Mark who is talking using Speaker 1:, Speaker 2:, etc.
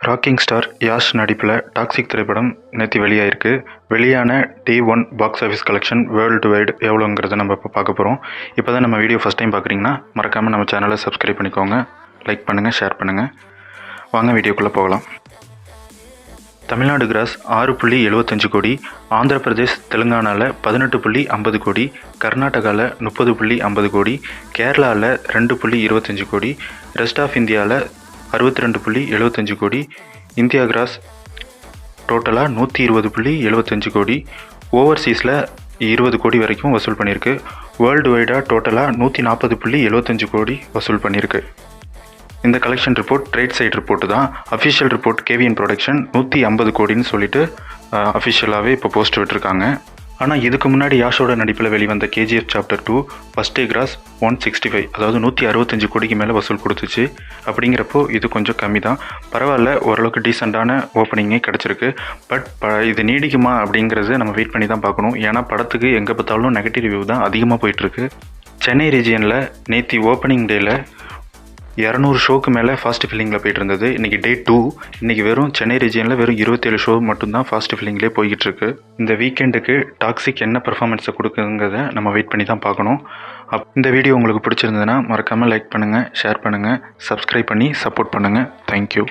Speaker 1: Rocking star Yash நடிப்பில் toxic திரைப்படம் நேற்று வெளியாயிருக்கு. வெளியான Day 1 box office collection world wide எவ்வளோங்கிறத நம்ம இப்போ பார்க்க போகிறோம். இப்போ தான் நம்ம வீடியோ ஃபஸ்ட் டைம் பார்க்குறீங்கன்னா மறக்காமல் நம்ம சேனலை சப்ஸ்கிரைப் பண்ணிக்கோங்க, லைக் பண்ணுங்கள், ஷேர் பண்ணுங்கள். வாங்க வீடியோக்குள்ளே போகலாம். தமிழ்நாடு கிராஸ் 6.75 கோடி, ஆந்திர பிரதேஷ் தெலுங்கானாவில் 18.50 கோடி, கர்நாடகாவில் 30.50 கோடி, கேரளாவில் 2.25 கோடி, ரெஸ்ட் ஆஃப் இந்தியாவில் 62.75 கோடி, இந்தியா கிராஸ் டோட்டலாக 120.75 கோடி, ஓவர்சீஸில் 20 கோடி வரைக்கும் வசூல் பண்ணியிருக்கு. வேர்ல்டு வைடாக டோட்டலாக 140.75 கோடி வசூல் பண்ணியிருக்கு. இந்த collection report trade side report தான். அஃபிஷியல் ரிப்போர்ட் கேவிஎன் ப்ரொடக்ஷன் 150 கோடின்னு சொல்லிட்டு அஃபிஷியலாகவே இப்போ போஸ்ட் விட்டுருக்காங்க. ஆனால் இதுக்கு முன்னாடி யாஷோட நடிப்பில் வெளிவந்த KGF chapter 2 first day cross 165, அதாவது 165 கோடிக்கு மேலே வசூல் கொடுத்துச்சு. அப்படிங்கிறப்போ இது கொஞ்சம் கம்மி தான். பரவாயில்ல, ஓரளவுக்கு டீசெண்டான ஓப்பனிங்கே கிடச்சிருக்கு. பட் இது நீடிக்குமா அப்படிங்கிறது நம்ம வெயிட் பண்ணி தான் பார்க்கணும். ஏன்னா படத்துக்கு எங்கே பார்த்தாலும் நெகட்டிவ் ரிவ்யூ தான் அதிகமாக போயிட்டுருக்கு. சென்னை ரீஜியனில் நேற்று ஓப்பனிங் டேயில் 200 ஷோக்கு மேலே ஃபாஸ்ட் ஃபில்லிங்கில் போயிட்டு இருந்தது. இன்றைக்கி Day 2. இன்றைக்கி வெறும் சென்னை ரீஜியனில் வெறும் 27 ஷோ மட்டும்தான் ஃபாஸ்ட் ஃபில்லிங்லேயே போய்கிட்டு இருக்கு. இந்த வீக்கெண்டுக்கு டாக்ஸிக் என்ன பெர்ஃபார்மன்ஸை கொடுக்குங்கிறத நம்ம வெயிட் பண்ணி தான் பார்க்கணும். இந்த வீடியோ உங்களுக்கு பிடிச்சிருந்ததுன்னா மறக்காமல் லைக் பண்ணுங்கள், ஷேர் பண்ணுங்கள், சப்ஸ்கிரைப் பண்ணி சப்போர்ட் பண்ணுங்கள். தேங்க்யூ.